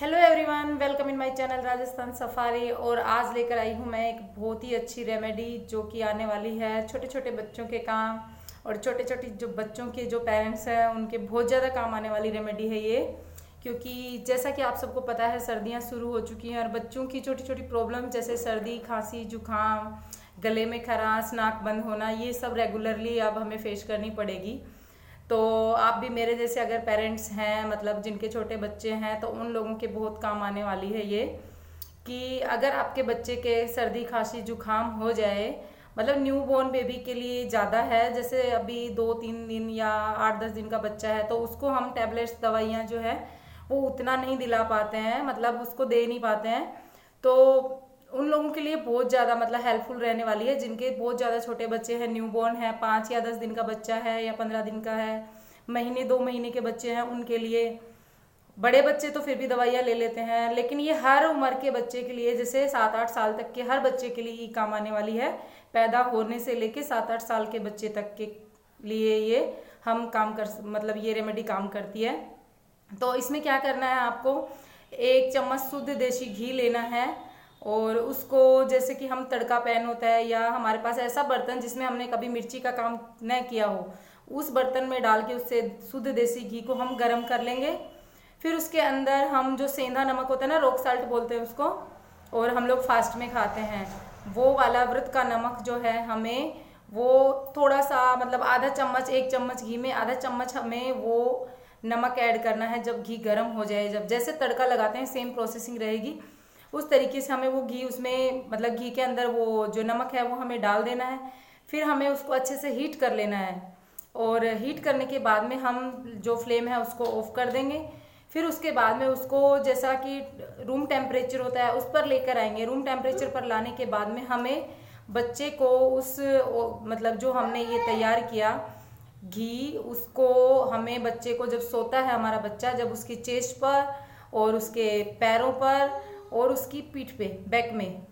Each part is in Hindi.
Hello everyone, welcome in my channel Rajasthan safari. और आज लेकर आई हूँ मैं एक बहुत ही अच्छी रेमेडी जो कि आने वाली है छोटे छोटे बच्चों के काम और छोटे छोटे जो बच्चों के जो पेरेंट्स हैं उनके बहुत ज़्यादा काम आने वाली रेमेडी है ये। क्योंकि जैसा कि आप सबको पता है सर्दियाँ शुरू हो चुकी हैं और बच्चों की छोटी छोटी प्रॉब्लम जैसे सर्दी, खांसी, जुकाम, गले में खराश, नाक बंद होना, ये सब रेगुलरली अब हमें फेस करनी पड़ेगी। तो आप भी मेरे जैसे अगर पेरेंट्स हैं, मतलब जिनके छोटे बच्चे हैं, तो उन लोगों के बहुत काम आने वाली है ये। कि अगर आपके बच्चे के सर्दी, खांसी, जुकाम हो जाए, मतलब न्यू बॉर्न बेबी के लिए ज़्यादा है, जैसे अभी 2-3 दिन या 8-10 दिन का बच्चा है तो उसको हम टैबलेट्स, दवाइयाँ जो है वो उतना नहीं दिला पाते हैं, मतलब उसको दे नहीं पाते हैं। तो उन लोगों के लिए बहुत ज़्यादा मतलब हेल्पफुल रहने वाली है जिनके बहुत ज़्यादा छोटे बच्चे हैं, न्यूबॉर्न है, 5 या 10 दिन का बच्चा है या 15 दिन का है, महीने 2 महीने के बच्चे हैं उनके लिए। बड़े बच्चे तो फिर भी दवाइयाँ ले लेते हैं, लेकिन ये हर उम्र के बच्चे के लिए, जैसे 7-8 साल तक के हर बच्चे के लिए ये काम आने वाली है। पैदा होने से लेके 7-8 साल के बच्चे तक के लिए ये हम काम कर मतलब ये रेमेडी काम करती है। तो इसमें क्या करना है आपको, 1 चम्मच शुद्ध देसी घी लेना है और उसको, जैसे कि हम तड़का पैन होता है या हमारे पास ऐसा बर्तन जिसमें हमने कभी मिर्ची का काम न किया हो, उस बर्तन में डाल के उससे शुद्ध देसी घी को हम गर्म कर लेंगे। फिर उसके अंदर हम जो सेंधा नमक होता है ना, रॉक साल्ट बोलते हैं उसको, और हम लोग फास्ट में खाते हैं, वो वाला व्रत का नमक जो है, हमें वो थोड़ा सा मतलब आधा चम्मच, 1 चम्मच घी में आधा चम्मच हमें वो नमक ऐड करना है। जब घी गर्म हो जाए, जब जैसे तड़का लगाते हैं सेम प्रोसेसिंग रहेगी, उस तरीके से हमें वो घी उसमें मतलब घी के अंदर वो जो नमक है वो हमें डाल देना है। फिर हमें उसको अच्छे से हीट कर लेना है और हीट करने के बाद में हम जो फ्लेम है उसको ऑफ कर देंगे। फिर उसके बाद में उसको, जैसा कि रूम टेम्परेचर होता है, उस पर लेकर आएंगे। रूम टेम्परेचर पर लाने के बाद में हमें बच्चे को उस मतलब जो हमने ये तैयार किया घी, उसको हमें बच्चे को, जब सोता है हमारा बच्चा, जब उसकी चेस्ट पर और उसके पैरों पर और उसकी पीठ पे, बैक में,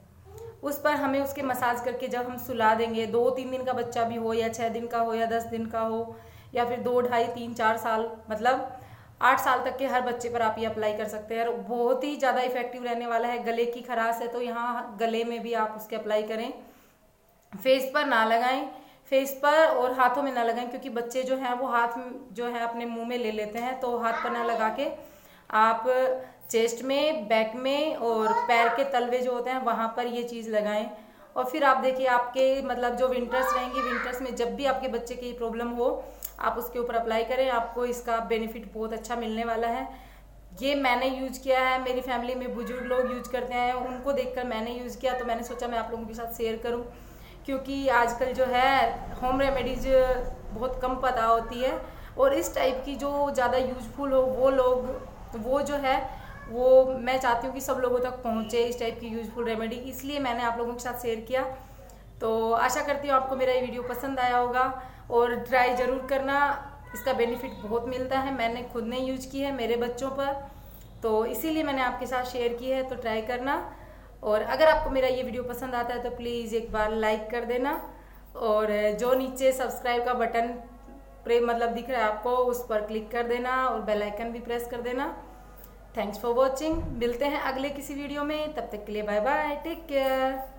उस पर हमें उसके मसाज करके जब हम सुला देंगे, 2-3 दिन का बच्चा भी हो या 6 दिन का हो या 10 दिन का हो या फिर 2, ढाई, 3, 4 साल, मतलब 8 साल तक के हर बच्चे पर आप ये अप्लाई कर सकते हैं। और बहुत ही ज़्यादा इफेक्टिव रहने वाला है। गले की खराश है तो यहाँ गले में भी आप उसके अप्लाई करें। फेस पर ना लगाएं, फेस पर और हाथों में ना लगाएं, क्योंकि बच्चे जो हैं वो हाथ जो है अपने मुंह में ले लेते हैं। तो हाथ पर ना लगा के आप चेस्ट में, बैक में और पैर के तलवे जो होते हैं वहाँ पर ये चीज़ लगाएं। और फिर आप देखिए आपके मतलब जो विंटर्स रहेंगी, विंटर्स में जब भी आपके बच्चे की प्रॉब्लम हो, आप उसके ऊपर अप्लाई करें, आपको इसका बेनिफिट बहुत अच्छा मिलने वाला है। ये मैंने यूज किया है, मेरी फैमिली में बुजुर्ग लोग यूज करते हैं, उनको देखकर मैंने यूज किया, तो मैंने सोचा मैं आप लोगों के साथ शेयर करूं। क्योंकि आजकल जो है होम रेमेडीज बहुत कम पता होती है और इस टाइप की जो ज़्यादा यूजफुल हो वो लोग, वो जो है वो मैं चाहती हूँ कि सब लोगों तक पहुँचे इस टाइप की यूजफुल रेमेडी, इसलिए मैंने आप लोगों के साथ शेयर किया। तो आशा करती हूँ आपको मेरा ये वीडियो पसंद आया होगा और ट्राई ज़रूर करना, इसका बेनिफिट बहुत मिलता है। मैंने खुद ने यूज की है मेरे बच्चों पर, तो इसीलिए मैंने आपके साथ शेयर की है, तो ट्राई करना। और अगर आपको मेरा ये वीडियो पसंद आता है तो प्लीज़ एक बार लाइक कर देना और जो नीचे सब्सक्राइब का बटन मतलब दिख रहा है आपको, उस पर क्लिक कर देना और बेल आइकन भी प्रेस कर देना। Thanks for watching. मिलते हैं अगले किसी वीडियो में, तब तक के लिए बाय बाय, टेक केयर।